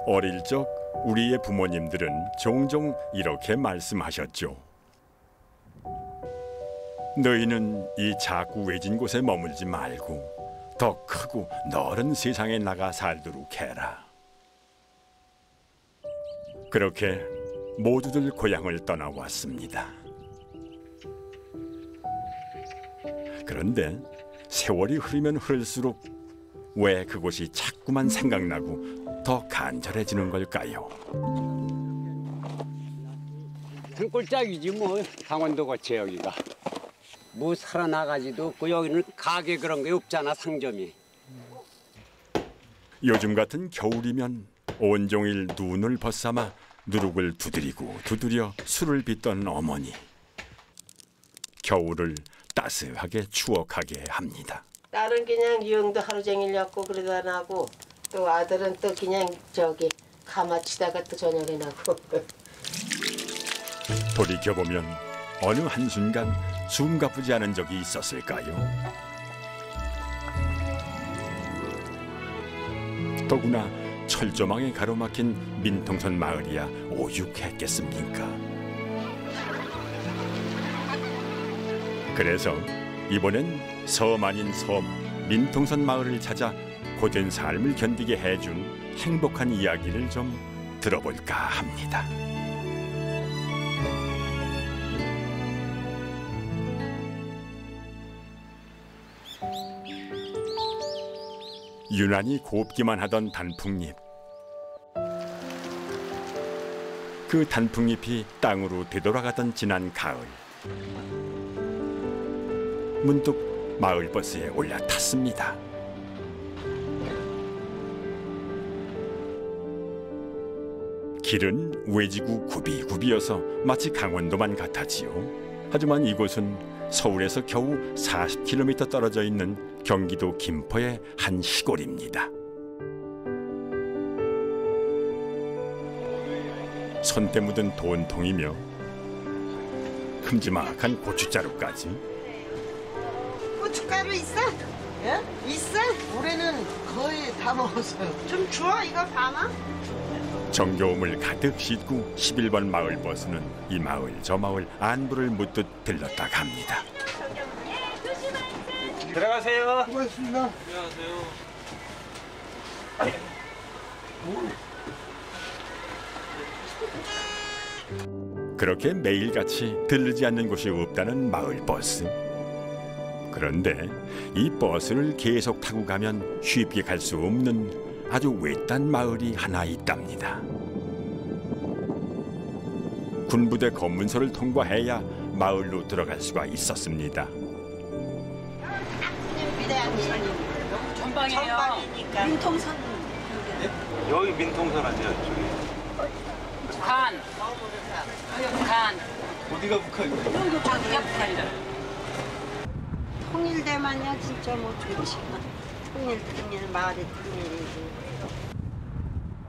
어릴 적 우리의 부모님들은 종종 이렇게 말씀하셨죠. 너희는 이 작고 외진 곳에 머물지 말고 더 크고 넓은 세상에 나가 살도록 해라. 그렇게 모두들 고향을 떠나왔습니다. 그런데 세월이 흐르면 흐를수록 왜 그곳이 자꾸만 생각나고 더 간절해지는 걸까요? 산골짜기지 뭐 강원도 거치 여기가. 뭐 살아나가지도 없고 여기는 가게 그런 게 없잖아 상점이. 요즘 같은 겨울이면 온종일 눈을 벗삼아 누룩을 두드리고 두드려 술을 빚던 어머니. 겨울을 따스하게 추억하게 합니다. 딸은 그냥 유흥도 하루 종일 엮고 그러다 나고 또 아들은 또 그냥 저기 가마치다가 또 저녁에 나고. 돌이켜보면 어느 한순간 숨가쁘지 않은 적이 있었을까요? 더구나 철조망에 가로막힌 민통선 마을이야 오죽했겠습니까? 그래서 이번엔 섬 아닌 섬 민통선 마을을 찾아 고된 삶을 견디게 해준 행복한 이야기를 좀 들어볼까 합니다. 유난히 곱기만 하던 단풍잎. 그 단풍잎이 땅으로 되돌아가던 지난 가을. 문득 마을버스에 올라탔습니다. 길은 외지구 굽이굽이어서 마치 강원도만 같았지요. 하지만 이곳은 서울에서 겨우 40km 떨어져 있는 경기도 김포의 한 시골입니다. 손때 묻은 돈통이며 큼지막한 고춧가루까지. 고춧가루 있어? 예? 있어? 올해는 거의 다 먹었어요. 좀 줘, 이거 담아. 정겨움을 가득 싣고 11번 마을버스는 이 마을 저 마을 안부를 묻듯 들렀다 갑니다. 들어가세요. 고맙습니다. 안녕하세요. 그렇게 매일같이 들르지 않는 곳이 없다는 마을버스. 그런데 이 버스를 계속 타고 가면 쉽게 갈 수 없는 아주 외딴 마을이 하나 있답니다. 군부대 검문소를 통과해야 마을로 들어갈 수가 있었습니다. 전방이에요. 전방이니까. 민통선. 여기 민통선 아니야, 저기. 북한. 북한. 어디가 북한이야? 저기가 북한이다. 통일되면요 진짜 뭐 좋지. 통일 마을이 통일이지.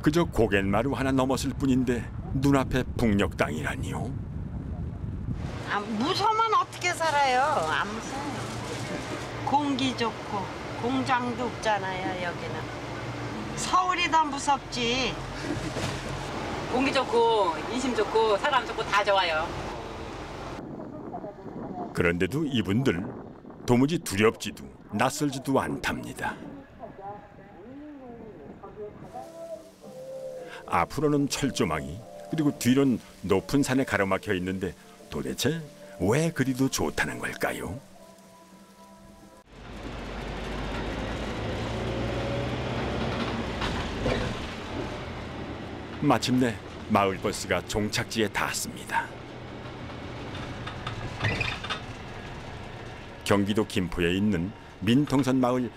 그저 고갯마루 하나 넘었을 뿐인데 눈앞에 북녘 땅이라니요. 아, 무서우면 어떻게 살아요? 안 무서워요. 공기 좋고 공장도 없잖아요 여기는. 서울이 더 무섭지. 공기 좋고 인심 좋고 사람 좋고 다 좋아요. 그런데도 이분들 도무지 두렵지도 낯설지도 않답니다. 앞으로는 철조망이 그리고 뒤는 높은 산에 가로막혀 있는데 도대체 왜 그리도 좋다는 걸까요? 마침내 마을버스가 종착지에 닿았습니다. 경기도 김포에 있는 민통선 마을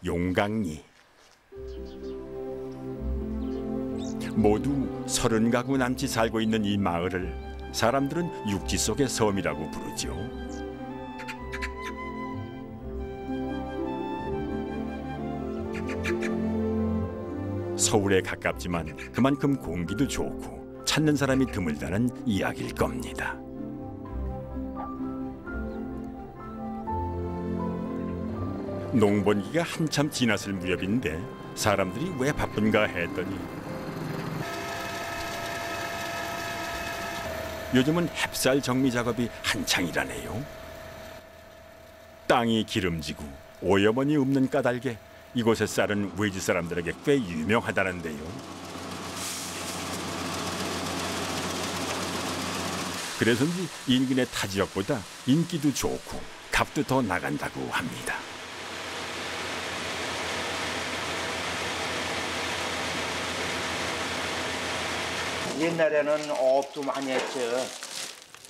용강리. 모두 30가구 남짓 살고 있는 이 마을을 사람들은 육지 속의 섬이라고 부르죠. 서울에 가깝지만 그만큼 공기도 좋고 찾는 사람이 드물다는 이야기일 겁니다. 농번기가 한참 지났을 무렵인데 사람들이 왜 바쁜가 했더니 요즘은 햅쌀 정미 작업이 한창이라네요. 땅이 기름지고 오염원이 없는 까닭에 이곳의 쌀은 외지 사람들에게 꽤 유명하다는데요. 그래서인지 인근의 타 지역보다 인기도 좋고 값도 더 나간다고 합니다. 옛날에는 어업도 많이 했죠.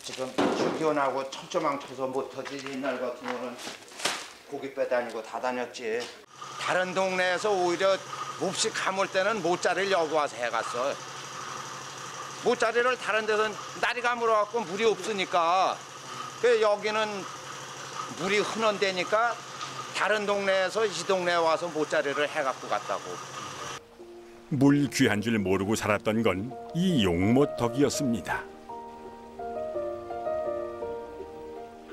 지금 주기원하고 철조망 쳐서 못하지. 옛날 같은 경우는 고기 빼다니고 다 다녔지. 다른 동네에서 오히려 몹시 가물 때는 모짜리를 여기 와서 해갔어. 모짜리를 다른 데서는 날이 가물어갖고 물이 없으니까 여기는 물이 흔한 데니까 다른 동네에서 이 동네에 와서 모짜리를 해갖고 갔다고. 물 귀한 줄 모르고 살았던 건 이 용못 덕이었습니다.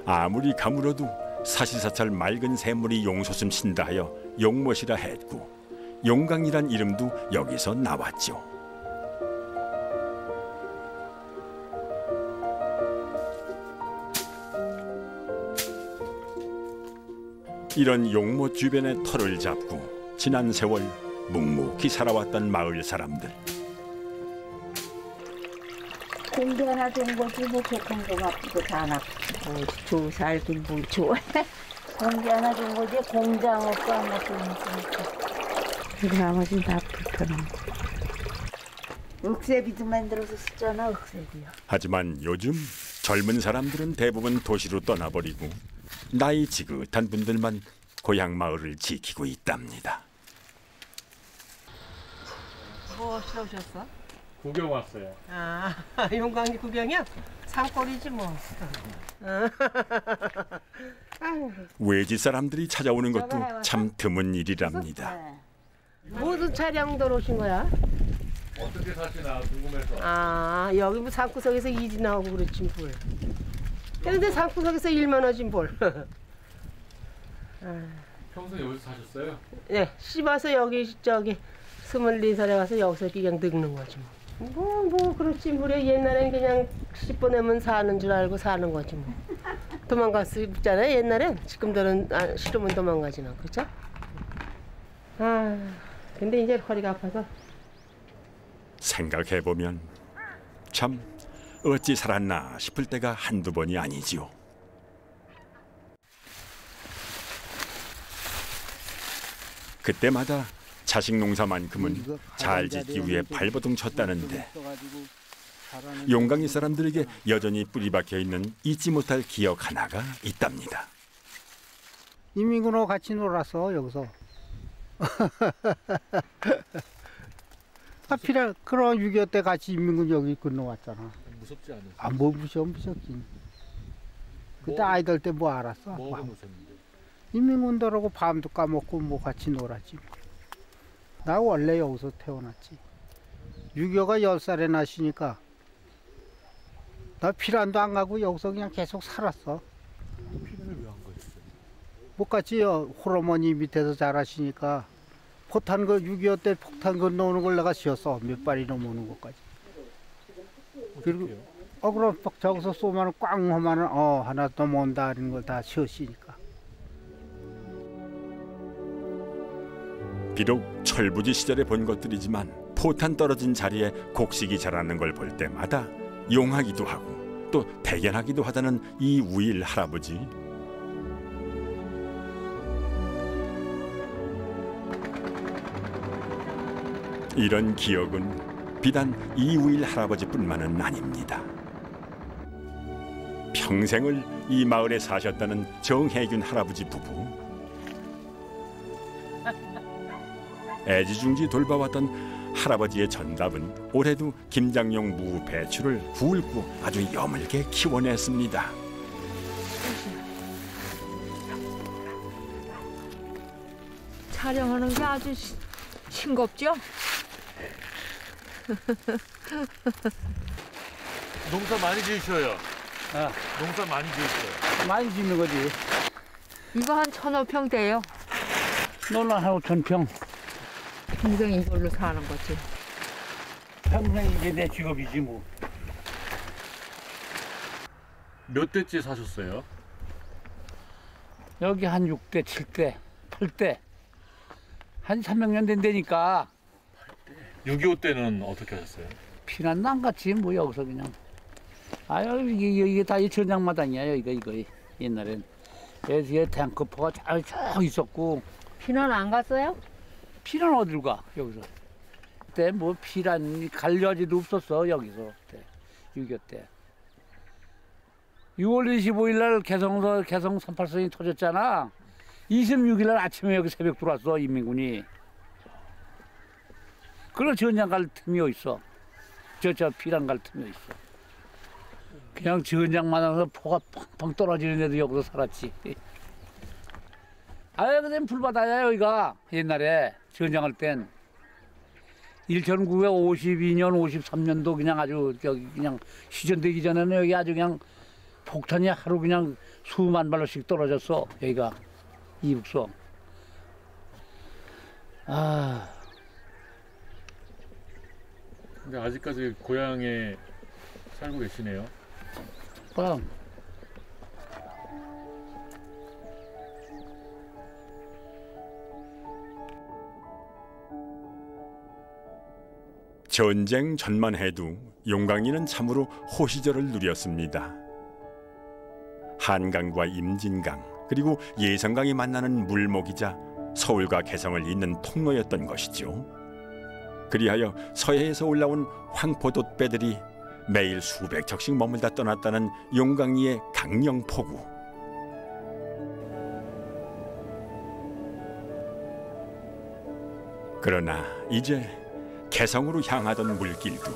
아무리 가물어도 사시사철 맑은 샘물이 용솟음 친다 하여 용못이라 했고 용강이란 이름도 여기서 나왔죠. 이런 용못 주변에 터를 잡고 지난 세월 묵묵히 살아왔던 마을 사람들. 공기 하나 된 거지 뭐 교통도 아프고 다 아프고 좋아 살긴 뭘 좋아해. 공기 하나 된 거지 공장 없고 아무것도 없으니까 나머지는 다 불편한 거. 억새비도 만들어서 쓰잖아. 억새비요. 하지만 요즘 젊은 사람들은 대부분 도시로 떠나버리고 나이 지긋한 분들만 고향 마을을 지키고 있답니다. 뭐 하시러 오셨어? 구경 왔어요. 아, 용광리 구경이야? 산골이지 뭐. 외지 사람들이 찾아오는 것도 참 드문 일이랍니다. 무슨 차량들 오신 거야? 어떻게 사시나 궁금해서. 아, 여기 뭐 산구석에서 일이 나오고 그렇지 뭘. 근데 산구석에서 일만 하지 뭘. 평소에 여기서 사셨어요? 네, 씹어서 여기 저기 24살에 와서 여기서 그냥 늙는 거지 뭐. 뭐 그렇지 뭐래. 옛날엔 그냥 씹어내면 사는 줄 알고 사는 거지 뭐. 도망갔었잖아요 옛날엔. 지금들은 싫으면 도망가지나 그렇죠? 아, 근데 이제 허리가 아파서. 생각해보면 참 어찌 살았나 싶을 때가 한두 번이 아니지요. 그때마다 자식 농사만큼은 잘 짓기 위해 발버둥 쳤다는데 용강리 사람들에게 여전히 뿌리 박혀 있는 잊지 못할 기억 하나가 있답니다. 이민군하고 같이 놀았어 여기서. 하필 그런 6.25 때 같이 인민군 여기 건너왔잖아. 무섭지 않으세요? 아, 뭐 무섭긴. 그때 아이들 때 뭐 알았어? 뭐가 무섭는데? 인민군들하고 밤도 까먹고 뭐 같이 놀았지. 나 원래 여기서 태어났지. 6.25가 10살에 나시니까 나 피란도 안 가고 여기서 그냥 계속 살았어. 피란을 왜 안 가셨어요? 못 갔지요. 홀어머니 밑에서 자라시니까. 포탄 6.25 때 폭탄 건너오는 걸 내가 쉬었어. 몇 발이 넘어오는 것까지. 그리고 그럼 저기서 쏘면 꽝 하면은 하나 넘어온다 이런 걸 다 쉬었으니까. 비록 철부지 시절에 본 것들이지만 포탄 떨어진 자리에 곡식이 자라는 걸 볼 때마다 용하기도 하고 또 대견하기도 하다는 이 우일 할아버지. 이런 기억은 비단 이우일 할아버지뿐만은 아닙니다. 평생을 이 마을에 사셨다는 정혜균 할아버지 부부. 애지중지 돌봐왔던 할아버지의 전답은 올해도 김장용 무 배추를 굵고 아주 여물게 키워냈습니다. 촬영하는 게 아주 싱겁죠? 농사 많이 지으셔요. 농사 많이 지으셔요. 많이 짓는 거지. 이거 한 1,500평 돼요. 너는 한 5,000평. 평생 이걸로 사는 거지. 평생 이게 내 직업이지 뭐. 몇 대째 사셨어요? 여기 한 6대, 7대, 8대. 한 300년 된다니까. 6.25 때는 어떻게 하셨어요? 피난도 안 갔지, 뭐, 여기서 그냥. 아유, 이게 다 이 전장마당이야, 이거. 옛날엔. 여기에 탱크포가 쫙 있었고. 피난 안 갔어요? 피난 어딜 가, 여기서. 그때 뭐 피난 갈 여지도 없었어, 여기서. 그때. 6.25 때. 6월 25일 날 개성 38선이 터졌잖아. 26일 날 아침에 여기 새벽 들어왔어, 인민군이. 그럼 전장 갈 틈이 어딨어. 저 피난 갈 틈이 어딨어. 그냥 전장만 와서 포가 팡팡 떨어지는 데도 여기서 살았지. 아유, 그땐 불바다야, 여기가. 옛날에 전장할 땐. 1952년, 53년도 그냥 아주 저기 그냥 시전되기 전에는 여기 아주 그냥 폭탄이 하루 그냥 수만 발로씩 떨어졌어, 여기가. 이북성. 아. 근데 아직까지 고향에 살고 계시네요. 그럼. 전쟁 전만 해도 용광이는 참으로 호시절을 누렸습니다. 한강과 임진강 그리고 예성강이 만나는 물목이자 서울과 개성을 잇는 통로였던 것이죠. 그리하여 서해에서 올라온 황포돛배들이 매일 수백 척씩 머물다 떠났다는 용광리의 강령포구. 그러나 이제 개성으로 향하던 물길도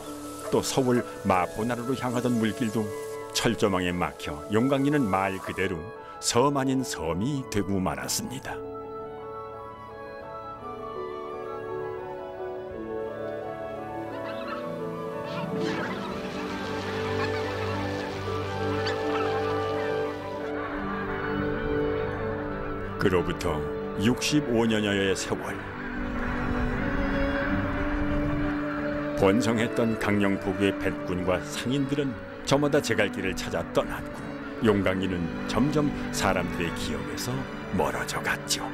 또 서울 마포나루로 향하던 물길도 철조망에 막혀 용광리는 말 그대로 섬 아닌 섬이 되고 말았습니다. 그로부터 65년여의 세월, 번성했던 강령포구의 뱃군과 상인들은 저마다 제갈 길을 찾아 떠났고 용광리는 점점 사람들의 기억에서 멀어져 갔죠.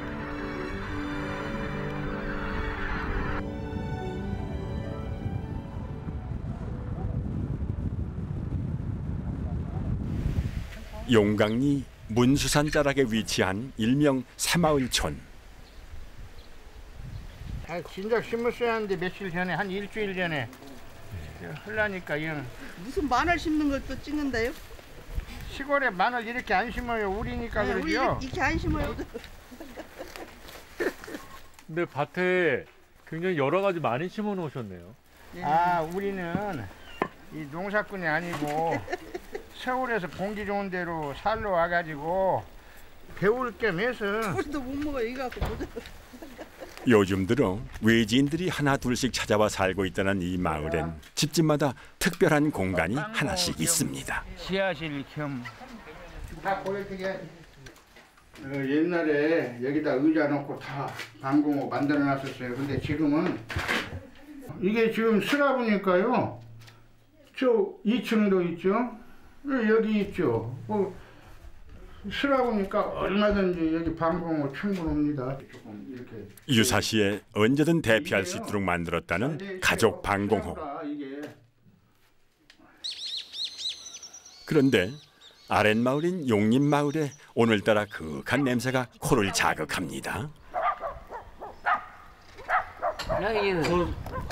용광리 문수산 자락에 위치한 일명 새마을촌. 진작 심었어야 하는데 며칠 전에 한 일주일 전에 흘라니까 이건 무슨 마늘 심는 걸 또 찍는다요? 시골에 마늘 이렇게 안 심어요. 우리니까 네, 우리 그러죠. 이렇게 안 심어요. 근데 밭에 굉장히 여러 가지 많이 심어 놓으셨네요. 아, 우리는 이 농사꾼이 아니고 서울에서 공기 좋은 데로 살러 와가지고 배울 겸 해서. 우리도 못 먹어 이거 갖고 못. 요즘 들어 외지인들이 하나 둘씩 찾아와 살고 있다는 이 마을엔 집집마다 특별한 공간이 하나씩 있습니다. 지하실 겸. 다 보여드려. 옛날에 여기다 의자 놓고 다 방공호 만들어 놨었어요. 근데 지금은 이게 지금 슬라브니까요. 저 2층도 있죠. 여기 있죠. 슬라브니까 얼마든지 여기 방공호 충분합니다. 조금 이렇게. 유사시에 언제든 대피할 수 있도록 만들었다는 가족 방공호. 그런데 아랫마을인 용림마을에 오늘따라 그윽한 냄새가 코를 자극합니다.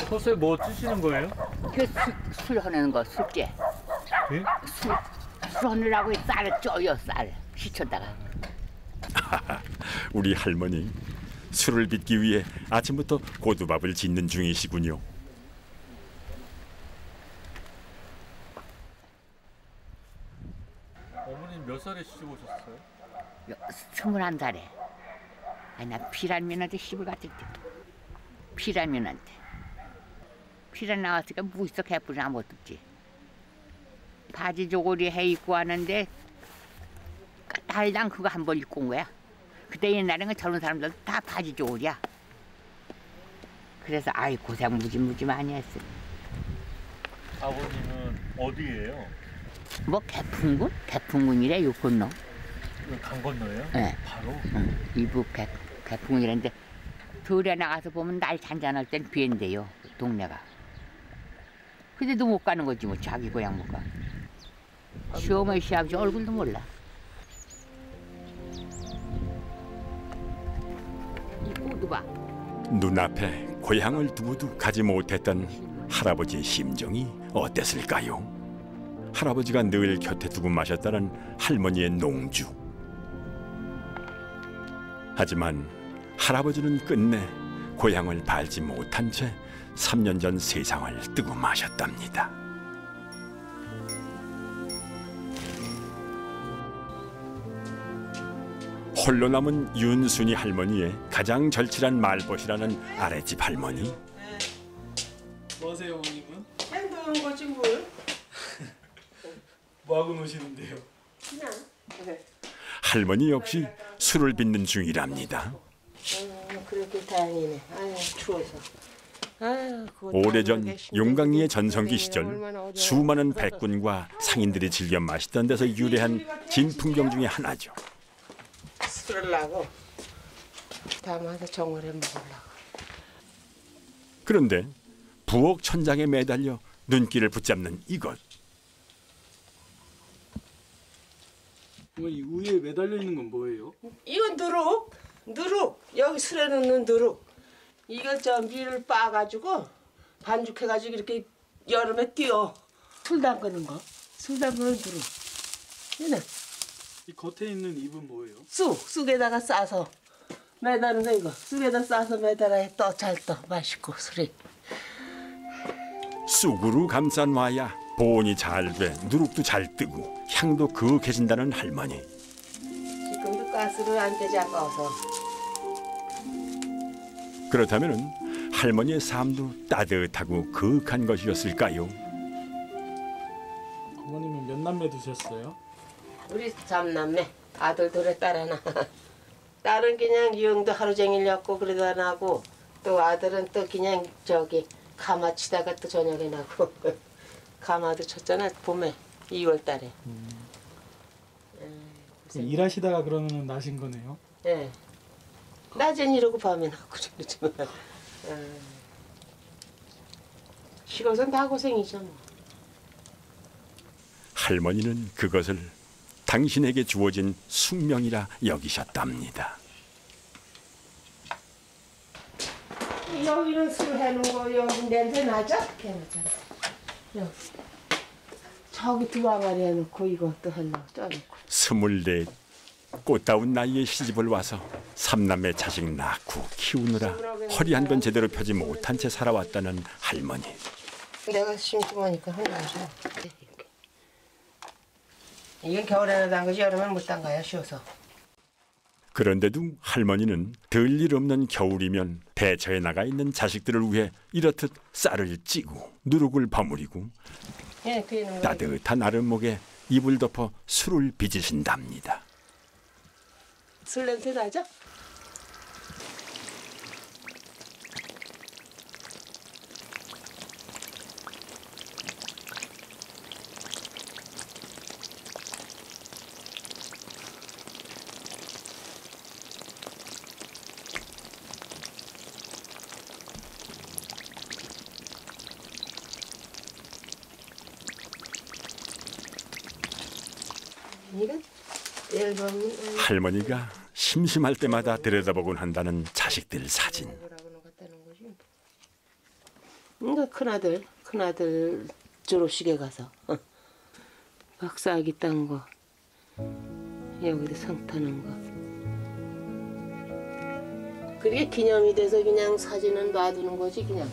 서서히 뭐 찌시는 거예요? 술 하는 거, 술깨. 예? 술 하느라고 쌀을 쪄요, 쌀. 시쳐다가. 우리 할머니 술을 빚기 위해 아침부터 고두밥을 짓는 중이시군요. 어머님 몇 살에 시집 오셨어요? 21살에. 나 피란민한테 시집을 갔을 때. 피란민한테. 피란 나왔으니까 뭐 있어, 개뿔이 아무것도 없지. 바지 저고리 해 입고 왔는데 달당 그거 한 벌 입고 온 거야. 그때 옛날에는 젊은 사람들 다 바지 저고리야. 그래서 아이 고생 무지 많이 했어. 아버님은 어디예요? 뭐 개풍군? 개풍군이래 요 건너. 강 건너예요? 네. 바로? 응. 이북 개풍군이라는데 들에 나가서 보면 날 잔잔할 땐 비엔대요 동네가. 근데도 못 가는 거지 뭐 자기 고향 못 가. 시어머니 시아버지 얼굴도 몰라. 이 꽃도 봐. 눈앞에 고향을 두고도 가지 못했던 할아버지의 심정이 어땠을까요? 할아버지가 늘 곁에 두고 마셨다는 할머니의 농주. 하지만 할아버지는 끝내 고향을 밟지 못한 채 3년 전 세상을 뜨고 마셨답니다. 홀로 남은 윤순이 할머니의 가장 절친한 말벗이라는 아랫집 할머니. 뭐 하세요, 어머님은? 행동한 거지 뭘. 뭐 하고 노시는데요? 그냥. 할머니 역시 술을 빚는 중이랍니다. 그렇게 다행이네. 아유 추워서. 오래전 용강리의 전성기 시절 수많은 백군과 상인들이 즐겨 마시던 데서 유래한 진풍경 중에 하나죠. 술을 나고 담아서 정월에 먹으려고. 그런데 부엌 천장에 매달려 눈길을 붙잡는 이것. 이 위에 매달려 있는 건 뭐예요? 이건 누룩. 여기 술에 넣는 누룩. 이거 저 밀을 빻아가지고 반죽해가지고 이렇게 여름에 띄워. 술 담그는 거. 술 담그는 누룩. 얘는 이 겉에 있는 잎은 뭐예요? 쑥에다가 싸서 매다는 거 이거. 쑥에다 싸서 매달아야 또 잘 떠 맛있고 술이. 쑥으로 감싼 와야 보온이 잘 돼 누룩도 잘 뜨고 향도 그윽해진다는 할머니. 지금도 가스로 안 되지 아까워서. 그렇다면 할머니의 삶도 따뜻하고 그윽한 것이었을까요? 어머님은 몇 남매 두셨어요? 우리 삼남매. 아들 둘에 딸 하나. 딸은 그냥 유흥도 하루 종일 엮고 그러다 나고 또 아들은 또 그냥 저기 가마 치다가 또 저녁에 나고. 가마도 쳤잖아 봄에 2월 달에. 일하시다가 그러면 나신 거네요? 네. 낮엔 이러고 밤에 나고 그러지만 시골선 다 고생이죠 뭐. 할머니는 그것을 당신에게 주어진 숙명이라 여기셨답니다. 여기는 술 해놓은 거 여기 냄새 나죠? 괜찮아. 여기. 저기 두 방아리 해놓고 이것도 하려고 쪄놓고. 24 꽃다운 나이에 시집을 와서 삼남매 자식 낳고 키우느라 허리 한 번 제대로 펴지 못한 채 살아왔다는 할머니. 내가 심심하니까 하는 거죠. 이건 겨울에는 담그지 여름엔 못 담가요 쉬워서. 그런데도 할머니는 들 일 없는 겨울이면 대처에 나가 있는 자식들을 위해 이렇듯 쌀을 찌고 누룩을 버무리고 따뜻한 아랫목에 이불 덮어 술을 빚으신답니다. 술 냄새 나죠? 할머니가 심심할 때마다 들여다보곤 한다는 자식들 사진. 그러니까 큰아들 졸업식에 가서 박사학위 딴 거, 여기도 상 타는 거. 그게 기념이 돼서 그냥 사진은 놔두는 거지 그냥.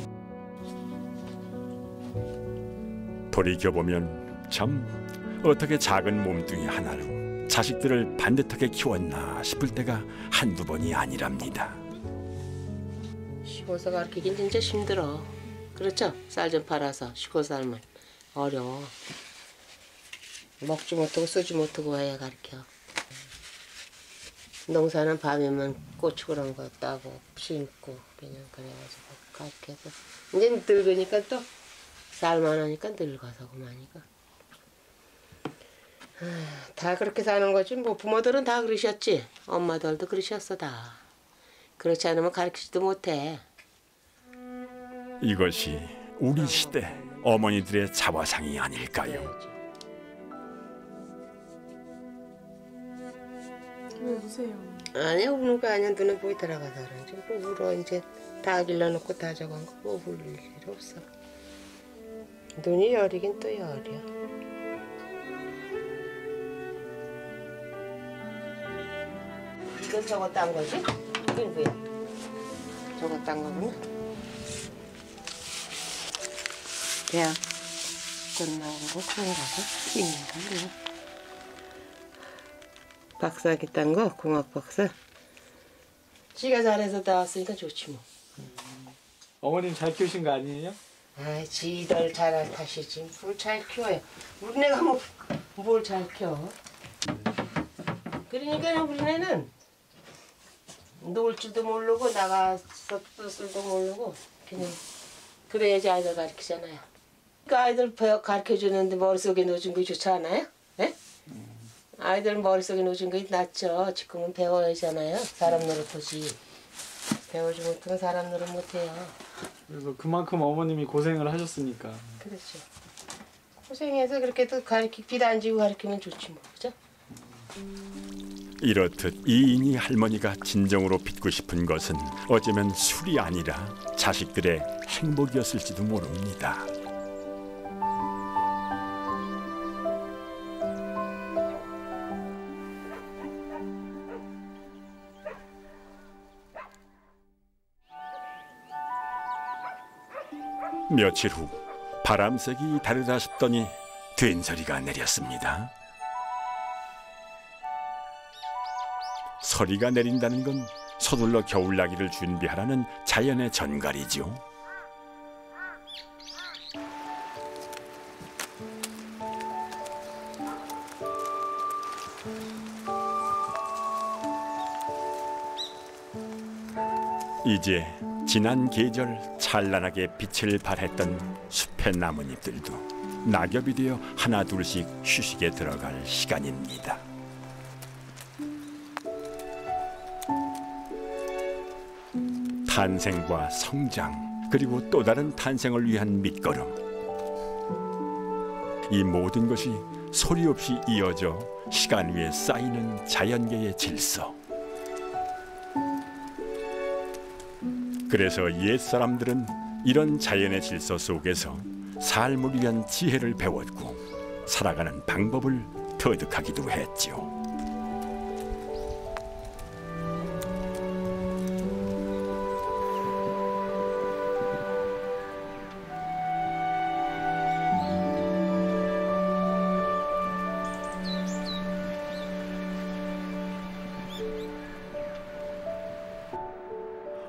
돌이켜보면 참 어떻게 작은 몸뚱이 하나로 자식들을 반듯하게 키웠나 싶을 때가 한두 번이 아니랍니다. 시골서 가르치긴 진짜 힘들어. 그렇죠? 쌀 좀 팔아서 시골 살면 어려워. 먹지 못하고 쓰지 못하고 와야 가르쳐. 농사는 밤이면 고추 그런 거 따고 심고 그냥 그래가지고 가르쳐서 이제 늙으니까 또 쌀만 하니까 늙어서 그만이가. 다 그렇게 사는 거지. 뭐 부모들은 다 그러셨지. 엄마들도 그러셨어 다. 그렇지 않으면 가르치지도 못해. 이것이 우리 시대 어머니들의 자화상이 아닐까요? 왜 우세요? 아니야 우는 거 아니야. 눈에 보이더라고서 그런지. 뭐 울어 이제 다 길러놓고 다 저건 거뭐 울릴 일 없어. 눈이 열이긴 또 열이야. 이건 저거 딴 거지? 이건 뭐야? 저거 딴 거구나. 대학 끝나온 거 그런가봐. 인가 뭐야? 박사학위 딴 거, 공학 박사. 지가 잘해서 나왔으니까 좋지 뭐. 어머님 잘 키우신 거 아니에요? 아이, 지들 잘할 탓이지. 뭘 잘 키워요. 우리네가 뭐 뭘 잘 키워. 그러니까 우리네는 놀 줄도 모르고 나가서 뜻을도 모르고 그냥 그래야지 아이들 가르치잖아요. 그러니까 아이들 가르쳐주는데 머릿속에 넣어준 게 좋지 않아요? 예? 아이들 머릿속에 넣어준 게 낫죠. 지금은 배워야 하잖아요. 사람 노릇하지. 배우지 못하면 사람 노릇 못해요. 그래서 그만큼 어머님이 고생을 하셨으니까. 그렇죠. 고생해서 그렇게 또 비도 안 지고 가르치면 좋지 뭐. 그죠? 이렇듯 이인이 할머니가 진정으로 빚고 싶은 것은 어쩌면 술이 아니라 자식들의 행복이었을지도 모릅니다. 며칠 후 바람색이 다르다 싶더니 된소리가 내렸습니다. 서리가 내린다는 건 서둘러 겨울나기를 준비하라는 자연의 전갈이죠. 이제 지난 계절 찬란하게 빛을 발했던 숲의 나뭇잎들도 낙엽이 되어 하나 둘씩 휴식에 들어갈 시간입니다. 탄생과 성장, 그리고 또 다른 탄생을 위한 밑거름. 이 모든 것이 소리 없이 이어져 시간 위에 쌓이는 자연계의 질서. 그래서 옛사람들은 이런 자연의 질서 속에서 삶을 위한 지혜를 배웠고 살아가는 방법을 터득하기도 했죠.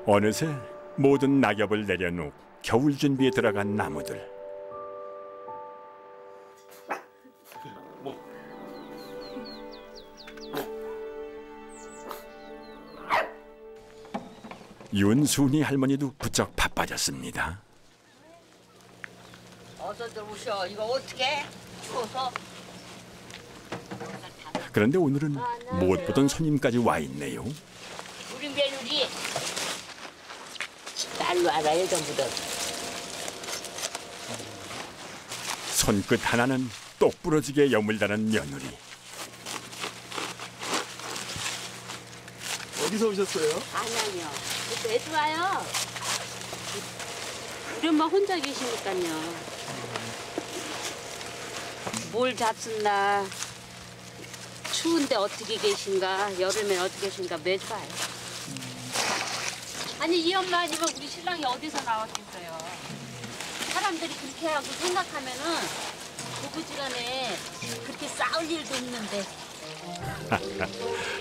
어느새 모든 낙엽을 내려놓고 겨울 준비에 들어간 나무들. 윤순이 할머니도 부쩍 바빠졌습니다. 어서들 오셔. 이거 어떻게 추워서. 그런데 오늘은 못 보던 손님까지 와 있네요. 우리 며느리 딸로 알아요 전부들. 손끝 하나는 똑 부러지게 여물다는 며느리. 어디서 오셨어요? 아니요. 왜 좋아요? 우리 엄마 혼자 계시니까요. 뭘 잡순다. 추운데 어떻게 계신가, 여름엔 어떻게 계신가 매 좋아요. 아니 이 엄마 아니면 우리 신랑이 어디서 나왔겠어요. 사람들이 그렇게 하고 생각하면은 부부지간에 그렇게 싸울 일도 없는데.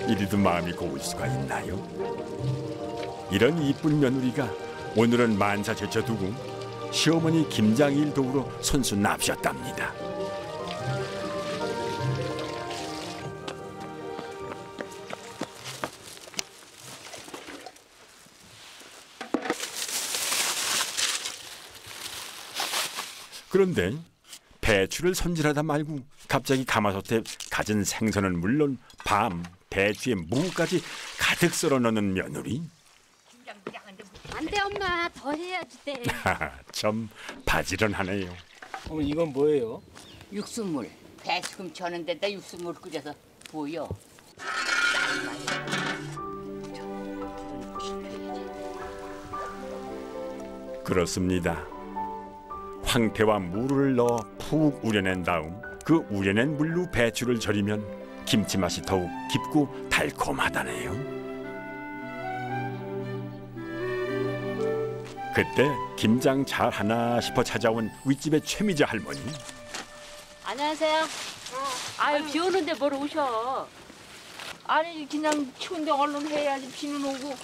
이리도 마음이 고울 수가 있나요? 이런 이쁜 며느리가 오늘은 만사 제쳐두고 시어머니 김장일 도우러 손수 납셨답니다. 그런데 배추를 손질하다 말고 갑자기 가마솥에 갖은 생선은 물론 밤, 배추에 무까지 가득 썰어 넣는 며느리. 안 돼 엄마, 더 해야지 돼. 참 바지런하네요. 어머니 이건 뭐예요? 육수물. 배수금 저는 데다 육수물 끓여서 보여. 그렇습니다. 황태와 물을 넣어 푹 우려낸 다음 그 우려낸 물로 배추를 절이면 김치 맛이 더욱 깊고 달콤하다네요. 그때 김장 잘하나 싶어 찾아온 윗집의 최미자 할머니. 안녕하세요. 아유, 비 오는데 뭘 오셔. 아니 그냥 추운데 얼른 해야지 비는 오고.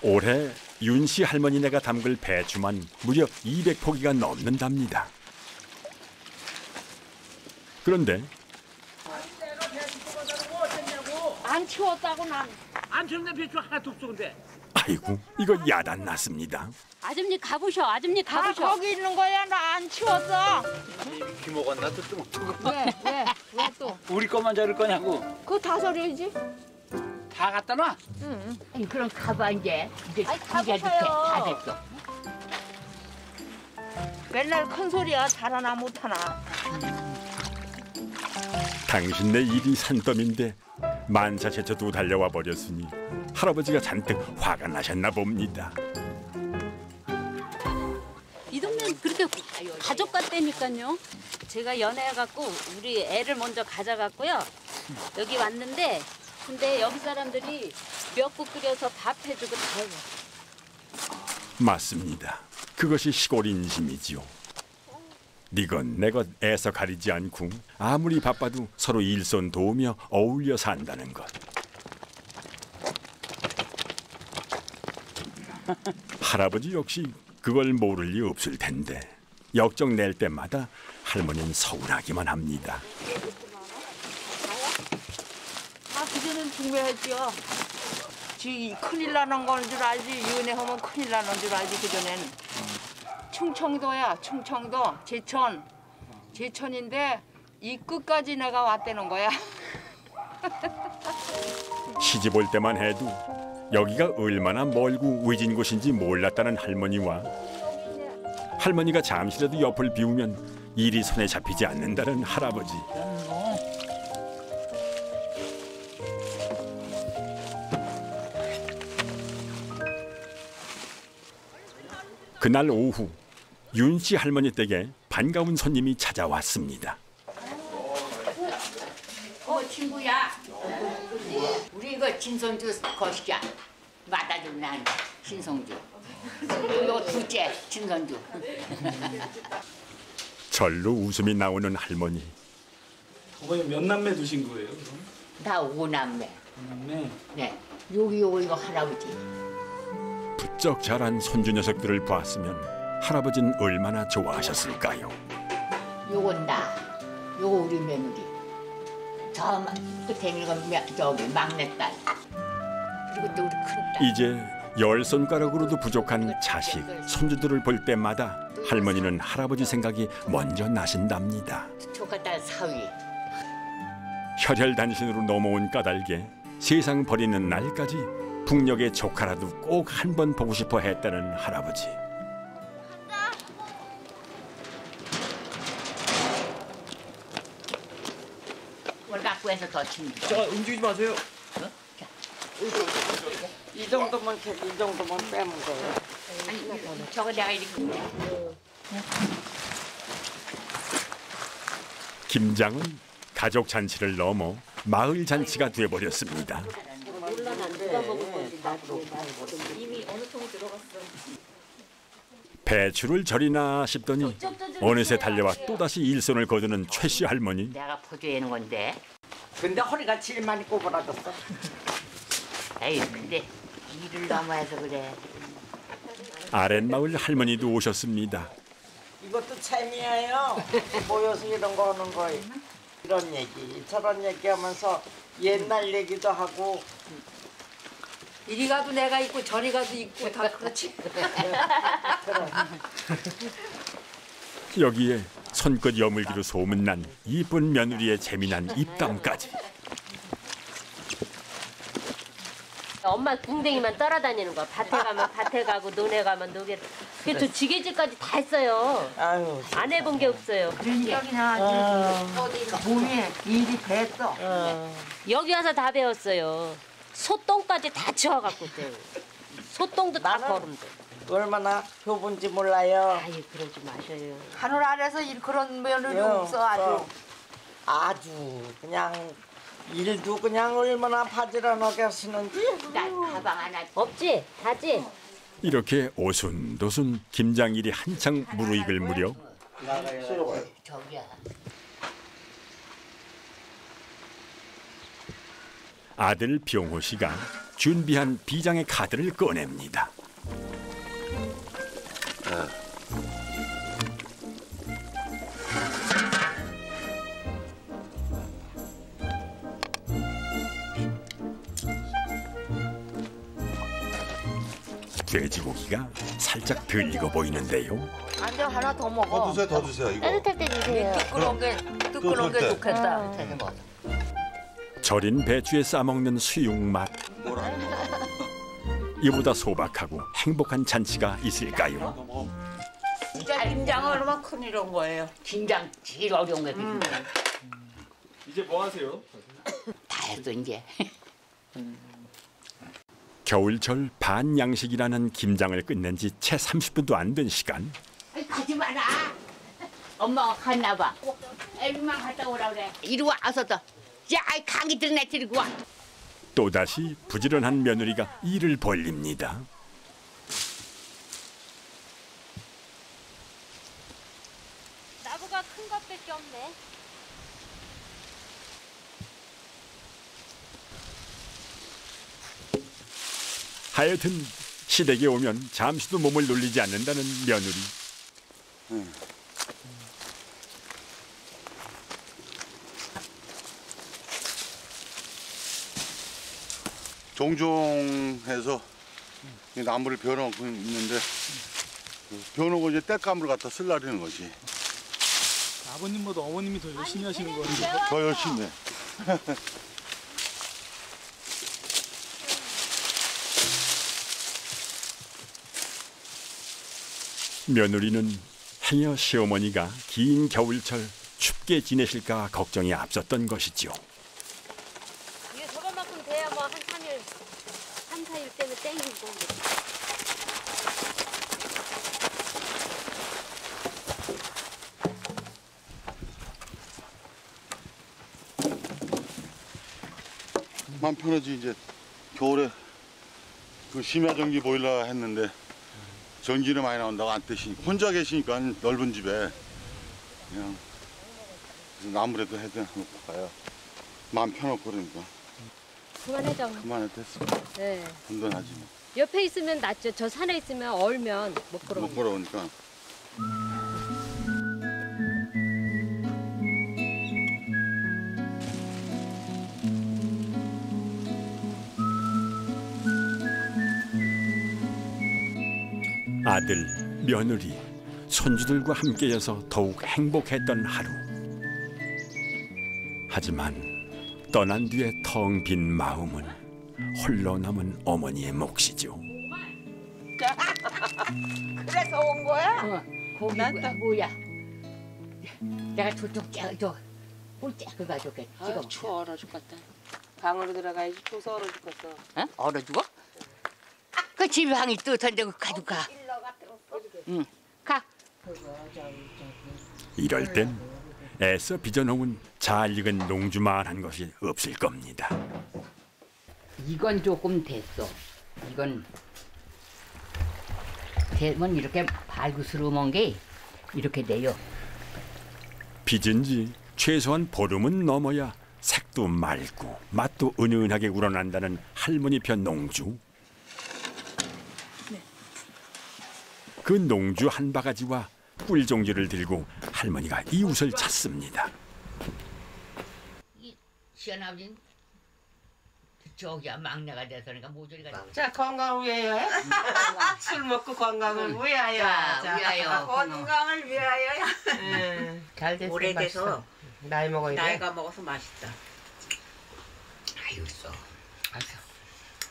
올해 윤씨 할머니네가 담글 배추만 무려 200포기가 넘는답니다. 그런데 안 치웠다고 난. 안 치웠는데 배추 하나도 없어 근데. 아이고 이거 야단 났습니다. 아줌니 가보셔. 아줌니 가보셔. 거기 있는 거야. 나 안 치웠어. 비 먹었나 또 좀. 왜 또? 우리 것만 자를 거냐고. 그거 다 소리지. 다 갖다 놔. 응. 그럼 가봐 이제. 이제 아이, 다 됐어. 맨날 큰 소리야. 잘하나 못하나. 당신네 일이 산더미인데 만사체쳐도 달려와 버렸으니 할아버지가 잔뜩 화가 나셨나 봅니다. 이 동네는 그렇게 가족 같다니까요. 제가 연애해갖고 우리 애를 먼저 가져갔고요. 여기 왔는데 근데 여기 사람들이 미역국 끓여서 밥 해주고 다 해요. 맞습니다. 그것이 시골 인심이지요. 니것 내것 애써 가리지 않고 아무리 바빠도 서로 일손 도우며 어울려 산다는 것. 할아버지 역시 그걸 모를 리 없을 텐데 역정 낼 때마다 할머니는 서운하기만 합니다. 그전엔 중매했죠. 지 큰일 나는 건 줄 알지. 연애하면 큰일 나는 줄 알지. 그전엔. 충청도야. 충청도. 제천인데 이 끝까지 내가 왔다는 거야. 시집 올 때만 해도 여기가 얼마나 멀고 외진 곳인지 몰랐다는 할머니와 할머니가 잠시라도 옆을 비우면 일이 손에 잡히지 않는다는 할아버지. 그날 오후 윤씨 할머니 댁에 반가운 손님이 찾아왔습니다. 친구야. 우리 이거 진성주 거시자. 맞아주면 난 신성주. 이거 둘째 진성주. 절로 웃음이 나오는 할머니. 어머니 몇 남매 두신 거예요? 그럼? 다 5남매. 5남매? 네. 요거 이거 할아버지. 부쩍 자란 손주 녀석들을 보았으면 할아버지는 얼마나 좋아하셨을까요? 요건 나. 요거 우리 며느리. 저 끝에 있는 건 저기 막내딸. 그리고 또 우리 큰딸. 이제 10손가락으로도 부족한 자식, 손주들을 볼 때마다 할머니는 할아버지 생각이 먼저 나신답니다. 조카딸 사위. 혈혈단신으로 넘어온 까닭에 세상 버리는 날까지 북녘의 조카라도 꼭 한 번 보고 싶어 했다는 할아버지. 뭘 갖고 해서 더 친구. 자, 움직이지 마세요. 이 정도면 빼면 돼요. 아니, 저거 내가 이렇게. 김장은 가족 잔치를 넘어 마을 잔치가 돼버렸습니다. 배추를 절이나 싶더니 어느새 달려와 또다시 일손을 거두는 최씨 할머니. 내가 포주해는 건데. 근데 허리가 제일 많이 꼬부라졌어. 에이, 근데 일을 너무 해서 그래. 아랫마을 할머니도 오셨습니다. 이것도 재미예요. 모여서 이런 거 하는 거예요. 이런 얘기, 저런 얘기하면서 옛날 얘기도 하고. 이리 가도 내가 있고 저리 가도 있고 다 그렇지. 여기에 손끝 여물기로 소문난 이쁜 며느리의 재미난 입담까지. 엄마 궁뎅이만 따라다니는 거야. 밭에 가면 밭에 가고 논에 가면 논에. 그게 저 지게질까지 다 했어요. 아유, 안 해본 게 없어요. 그러니까 몸이 일이 됐어. 여기 와서 다 배웠어요. 소똥까지 다 치워갖고 있어요. 소똥도 다 걸음도. 얼마나 좁은지 몰라요. 아유 그러지 마셔요. 하늘 아래서 그런 며느리 없어 아주. 아주 그냥 일도 그냥 얼마나 바지런하게 하시는지. 가방 하나 없지? 다지? 이렇게 오순도순 김장일이 한창 무르익을 무렵 저기야. 아들 병호 씨가 준비한 비장의 카드를 꺼냅니다. 돼지고기가 살짝 덜 익어 보이는데요. 안주 하나 더 먹어. 더 주세요. 이거. 따뜻할 때 주세요. 뜨끈한 게 좋겠다. 절인 배추에 싸먹는 수육맛. 이보다 소박하고 행복한 잔치가 있을까요? 진짜 김장은 얼마나 큰일인 거예요. 김장 제일 어려운 게 이제 뭐 하세요? 다 했어 이제. 겨울철 반양식이라는 김장을 끝낸 지 채 30분도 안 된 시간. 가지 마라. 엄마가 갔나 봐. 애기만 갔다 오라 그래. 이리 와서 또. 야, 강이 들네 데리고 와. 또다시 부지런한 며느리가 일을 벌립니다. 나무가 큰 것밖에 없네. 하여튼 시댁에 오면 잠시도 몸을 놀리지 않는다는 며느리. 종종해서 나무를 벼놓고 있는데 벼놓고 이제 땔감을 갖다 쓰려는 거지. 아버님보다 어머님이 더 열심히 하시는 거예요. 더 열심히 해. 며느리는 행여 시어머니가 긴 겨울철 춥게 지내실까 걱정이 앞섰던 것이죠. 이게 저것만큼 돼야 뭐 한 3일, 3, 4일 때는 땡기고. 마음 편하지. 이제 겨울에 그 심야전기 보일러 했는데 전기를 많이 나온다고 안 뜨시니까 혼자 계시니까 넓은 집에 그냥 나무라도 해야 되나 봐요. 마음 편하고 그러니까. 그만해줘. 그만해 됐어. 네. 든든하지 뭐. 옆에 있으면 낫죠. 저 산에 있으면 얼면 못 걸어. 못 걸어오니까. 아들, 며느리, 손주들과 함께여서 더욱 행복했던 하루. 하지만 떠난 뒤에 텅 빈 마음은 홀로 남은 어머니의 몫이죠. 그래서 온 거야? 고기 뭐야? 내가 저쪽 저 꿀째 그거 저게 찍어. 추워 얼어 죽겠다. 방으로 들어가야지 추워서 얼어 죽겠어. 어? 얼어 죽어? 그 집방이 뜨던데 그 가져가. 응, 가. 이럴 땐 애써 빚어놓은 잘 익은 농주만한 것이 없을 겁니다. 이건 조금 됐어. 이건 되면 이렇게 발구스러운 게 이렇게 돼요. 빚은 지 최소한 보름은 넘어야 색도 맑고 맛도 은은하게 우러난다는 할머니 편 농주. 그 농주 한 바가지와 꿀종지를 들고 할머니가 이웃을 찾습니다. 시원하긴 저기야 막내가 돼서니까 모조리가. 자, 건강을 위하여. 술 먹고 건강을 위하여. 자, 위하여. 건강을 위하여. 잘 됐어. 오래돼서 맛있어. 나이 먹어야 돼. 나이가 먹어서 맛있다. 아유 써. 알았어.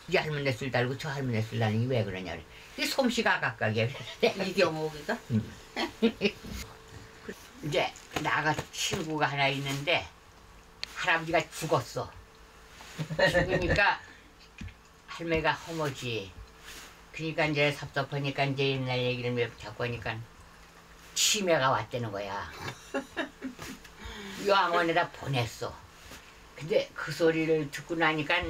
이 할머니 술 달고 저 할머니 술 달니 왜 그러냐. 이 솜씨가 각각이야. 이겨먹기가. 이제 나가 친구가 하나 있는데 할아버지가 죽었어. 죽으니까 할매가 허머지. 그러니까 이제 섭섭하니까 이제 옛날 얘기를 몇 자꾸 하니까 치매가 왔다는 거야. 요양원에다 보냈어. 근데 그 소리를 듣고 나니까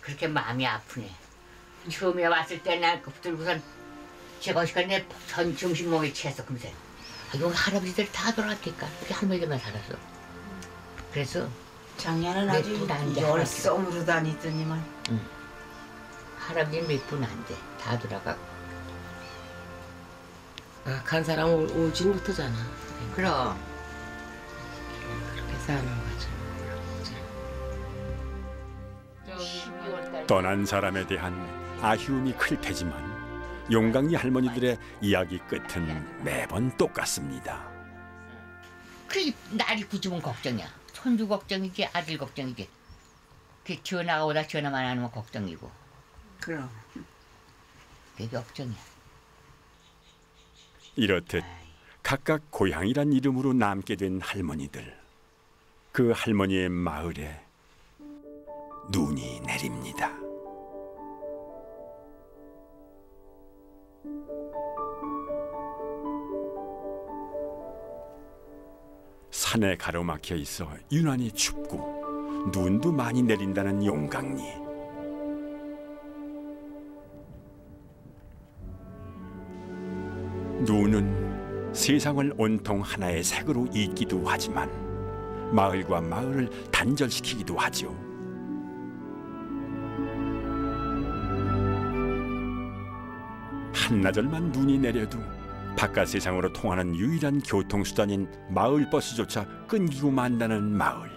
그렇게 마음이 아프네. 처음에 왔을 때 나 붙들고선 제가 시간에 전 점심먹이 취했어. 금세. 여기 할아버지들 다 돌아갔니까 우리 할머니들만 살았어. 그래서 작년은 아주 열성으로 다니더니만. 응. 할아버지는 몇 분 안 돼. 다 돌아가고. 아, 간 사람 오진 못하잖아. 그럼. 그렇게 사는 거죠. 떠난 사람에 대한 아쉬움이 클 테지만 용강리 할머니들의 이야기 끝은 매번 똑같습니다. 그 날이 굳으면 걱정이야. 손주 걱정이지 아들 걱정이지. 그 전화가 오다 전화만 안 오면 걱정이고. 그럼. 그게 걱정이야. 이렇듯 각각 고향이란 이름으로 남게 된 할머니들. 그 할머니의 마을에 눈이 내립니다. 산에 가로막혀 있어 유난히 춥고 눈도 많이 내린다는 용강리. 눈은 세상을 온통 하나의 색으로 잇기도 하지만 마을과 마을을 단절시키기도 하죠. 한나절만 눈이 내려도 바깥 세상으로 통하는 유일한 교통수단인 마을버스조차 끊기고 만다는 마을.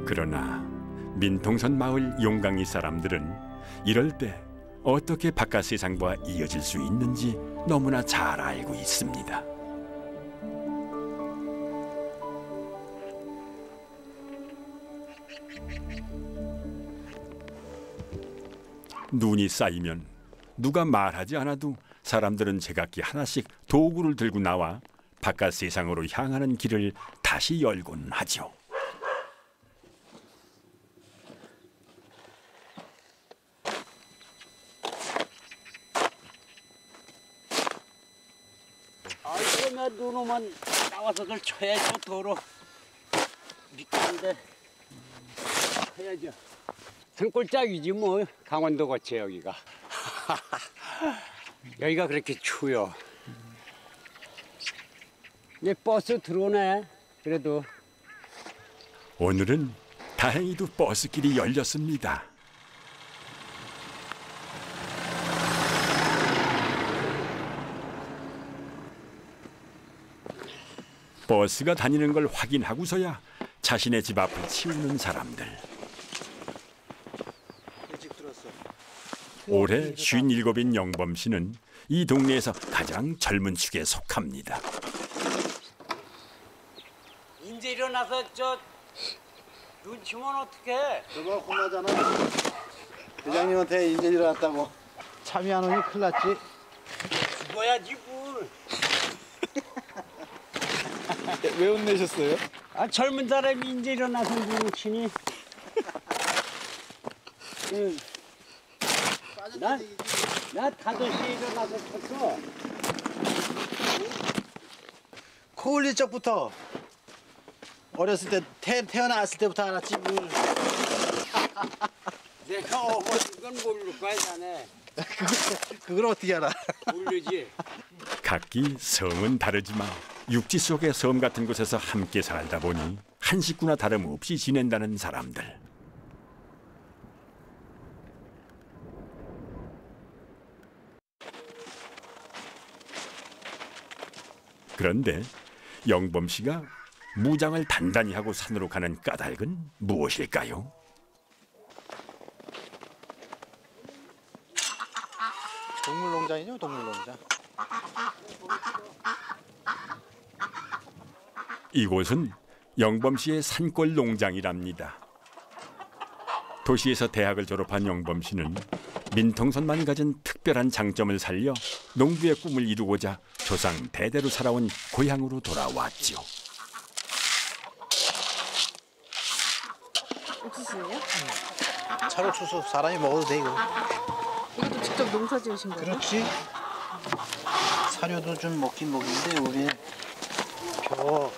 그러나 민통선 마을 용강리 사람들은 이럴 때 어떻게 바깥 세상과 이어질 수 있는지 너무나 잘 알고 있습니다. 눈이 쌓이면 누가 말하지 않아도 사람들은 제각기 하나씩 도구를 들고 나와 바깥 세상으로 향하는 길을 다시 열곤 하죠. 아, 그러면 눈 오면 나와서들 쳐야죠. 도로 미끄러운데 쳐야죠. 산골짜기지 뭐 강원도 거치 여기가. 여기가 그렇게 추워. 이제 버스 들어오네. 그래도 오늘은 다행히도 버스길이 열렸습니다. 버스가 다니는 걸 확인하고서야 자신의 집 앞을 치우는 사람들. 올해 57인 영범 씨는 이 동네에서 가장 젊은 축에 속합니다. 이제 일어나서 저 눈 치면 어떡해? 저거 혼나잖아. 회장님한테 이제 일어났다고. 참이 안 오니 큰일 났지. 죽어야지 뭘. 왜 혼내셨어요? 아, 젊은 사람이 이제 일어나서 눈 치니. 응. 나 5시에 일어나서 쳤어. 코 올릴 적부터 어렸을 때 태어났을 때부터 알았지 뭘. 내가 어머니 건 모를 거야 자네. 그걸 어떻게 알아? 모르지. 각기 성은 다르지만 육지 속의 섬 같은 곳에서 함께 살다 보니 한 식구나 다름없이 지낸다는 사람들. 그런데 영범 씨가 무장을 단단히 하고 산으로 가는 까닭은 무엇일까요? 동물농장이죠, 동물농장. 이곳은 영범 씨의 산골 농장이랍니다. 도시에서 대학을 졸업한 영범 씨는 민통선만 가진 특별한 장점을 살려 농부의 꿈을 이루고자 조상 대대로 살아온 고향으로 돌아왔죠. 옥수수예요? 찰옥수수 사람이 먹어도 돼 이거. 이것도 직접 농사 지으신 거예요? 그렇지. 사료도 좀 먹긴 먹는데 우리 벼,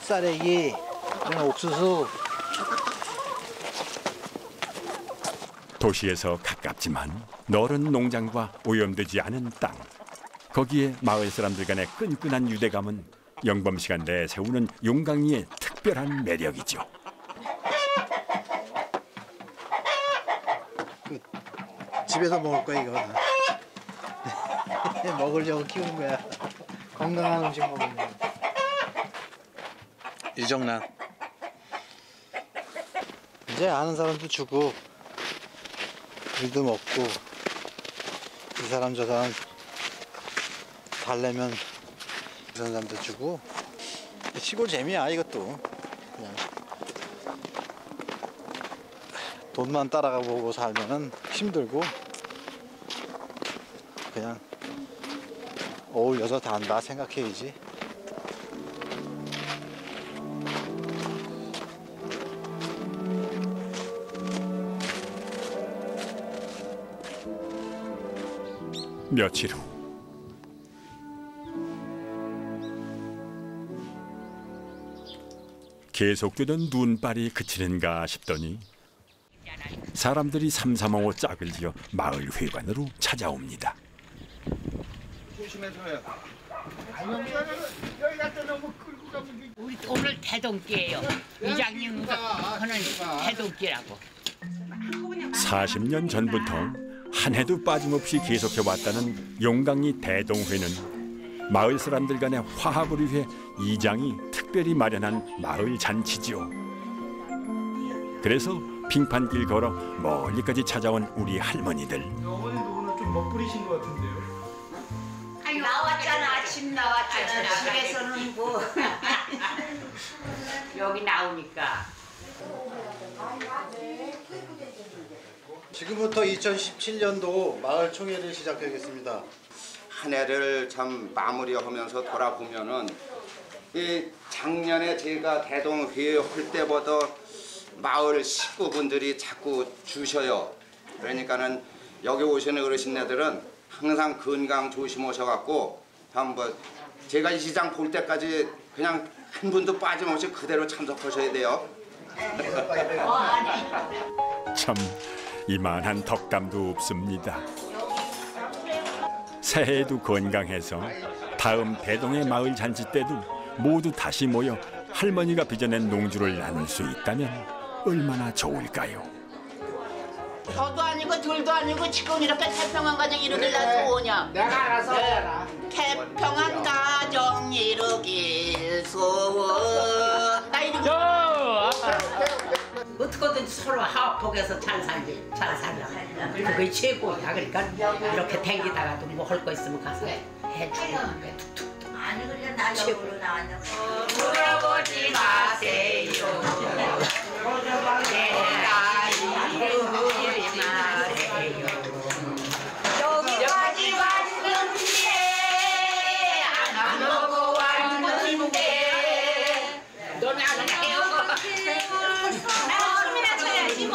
쌀래기, 옥수수. 도시에서 가깝지만 너른 농장과 오염되지 않은 땅. 거기에 마을 사람들 간의 끈끈한 유대감은 영범 씨가 내세우는 용강리의 특별한 매력이죠. 집에서 먹을 거야 이거. 먹으려고 키우는 거야. 건강한 음식 먹으면. 유정란. 이제 아는 사람도 주고 우리도 먹고 이 사람 저 사람 달래면 그 사람도 주고. 시골 재미야 이것도. 그냥 돈만 따라가 보고 살면은 힘들고 그냥 어울려서 단다 생각해야지. 며칠 후 계속되던 눈발이 그치는가 싶더니 사람들이 삼삼오오 짝을 지어 마을 회관으로 찾아옵니다. 조심해서요. 우리 오늘 대동기예요. 이장님 하는 대동기라고. 40년 전부터 한 해도 빠짐없이 계속해왔다는 용강리 대동회는 마을 사람들 간의 화합을 위해 이장이 특별히 마련한 마을 잔치죠. 그래서 빙판길 걸어 멀리까지 찾아온 우리 할머니들. 어머니도 오늘 좀 멋부리신 것 같은데요? 아유, 나왔잖아. 아침 나왔잖아. 집에서는 뭐 여기 나오니까. 지금부터 2017년도 마을 총회를 시작하겠습니다. 한 해를 참 마무리하면서 돌아보면은 이 작년에 제가 대동회의 할 때보다 마을 식구분들이 자꾸 주셔요. 그러니까는 여기 오시는 어르신네들은 항상 건강 조심하셔갖고 한번 제가 이 시장 볼 때까지 그냥 한 분도 빠짐없이 그대로 참석하셔야 돼요. 참 이만한 덕담도 없습니다. 새해에도 건강해서 다음 대동의 마을 잔치 때도 모두 다시 모여 할머니가 빚어낸 농주를 나눌 수 있다면 얼마나 좋을까요? 저도 아니고 둘도 아니고 지금 이렇게 태평한 가정 이루길래 좋으냐. 내가 알아서 해라. 태평한 가정 이루길 소원. 나 이러고 어떻게든 서로 화합해서 잘 살지. 잘 살자. 그게 최고야. 그러니까 이렇게 댕기다가도 뭐 할 거 있으면 가서 해주고 툭툭. 아니 그래 나 최고로 나왔냐. 물어보지 마세요. 여기까지 왔는데 안 먹고 왔는데 너는 안 해요. 나 춤이나 춰야지 뭐.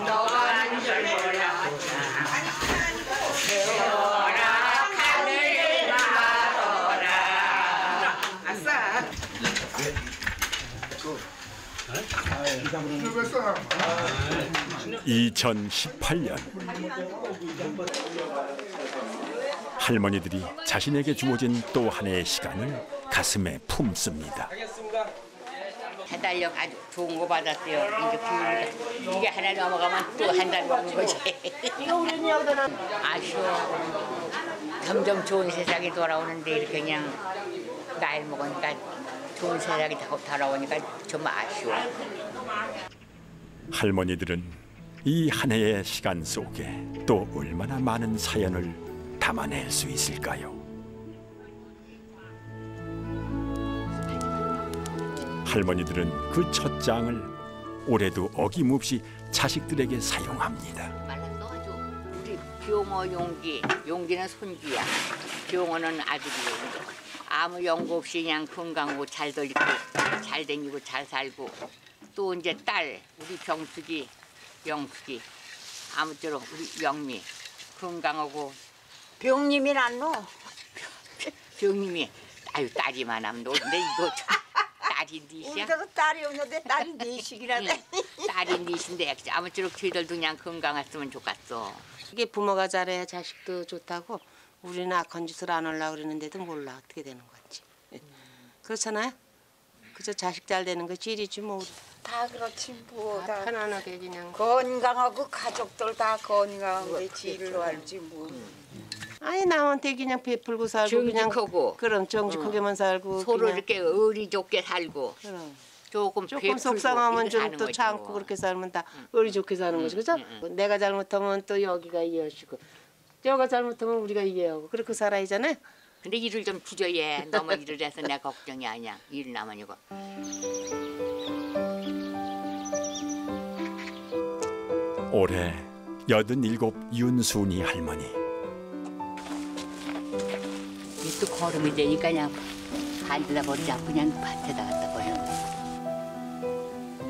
너만 절 몰랐자. 세워라 하늘 나더라. 아싸. 2018년 할머니들이 자신에게 주어진 또 한 해의 시간을 가슴에 품습니다. 해달력 아주 좋은 거 받았어요. 이제 기운이 이게 하나 넘어가면 또 한 달 먹는 거지. 아주 점점 좋은 세상이 돌아오는데 이렇게 그냥 나이 먹으니까 좋은 생각이 다가오니까 좀 아쉬워. 할머니들은 이 한 해의 시간 속에 또 얼마나 많은 사연을 담아낼 수 있을까요? 할머니들은 그 첫 장을 올해도 어김없이 자식들에게 사용합니다. 우리 병어 용기는 손주야. 병어는 아들이고 아무 연고 없이 그냥 건강하고 잘 돌리고 잘 다니고 잘 살고 또 이제 딸 우리 병숙이 영숙이 아무쪼록 우리 영미 건강하고 병님이 낫노? 병님이 아유 딸이만 하면 너 근데 이거 딸이 넷이야? 우리도 딸이 없는데 딸이 넷이라네. 딸이 넷인데 아무쪼록 저희들도 그냥 건강했으면 좋겠어. 이게 부모가 잘해야 자식도 좋다고 우리는 악한 짓을 안 하려고 그러는데도 몰라 어떻게 되는 건지. 그렇잖아요? 그저 자식 잘 되는 거 질이지 뭐. 다 그렇지 뭐. 다 편안하게 그냥. 건강하고 가족들 다 건강한데 지를 알지 뭐. 아니 남한테 그냥 베풀고 살고 정직하고. 그냥 그럼 정직하게만 살고 서로 그냥. 이렇게 의리 좋게 살고 조금 속상하면 좀 또 뭐. 참고 그렇게 살면 다 의리 좋게 사는 거지 그죠? 내가 잘못하면 또 여기가 이해하시고 저가 잘못하면 우리가 이해하고 그렇게 살아야잖아요. 근데 일을 좀 줄여야 너무 일을 해서 내가 걱정이 아니야. 일 나만이고. 올해 87 윤순이 할머니. 또 걸음이 되니까 그냥 가져다 버리지 않고 그냥 밭에다 갖다 버리는 거야.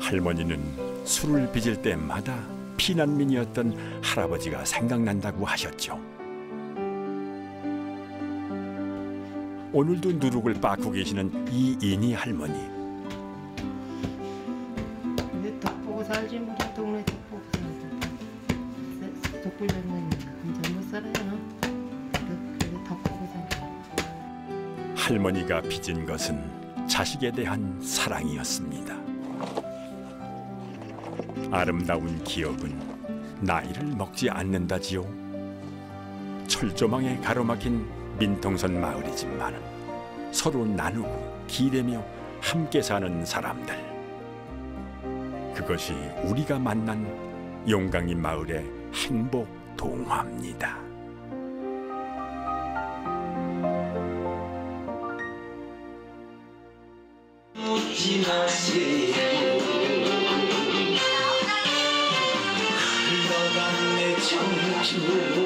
할머니는 술을 빚을 때마다 피난민이었던 할아버지가 생각난다고 하셨죠. 오늘도 누룩을 빻고 계시는 이인희 할머니. 덕보고 살지 우리 동네 덕보고 살지. 덕불병은 혼자 못 살아요. 덕보고 살지. 할머니가 빚은 것은 자식에 대한 사랑이었습니다. 아름다운 기억은 나이를 먹지 않는다지요. 철조망에 가로막힌 민통선 마을이지만 서로 나누고 기대며 함께 사는 사람들. 그것이 우리가 만난 용강리 마을의 행복 동화입니다. 묻지 마세요. 흘러간 내 청춘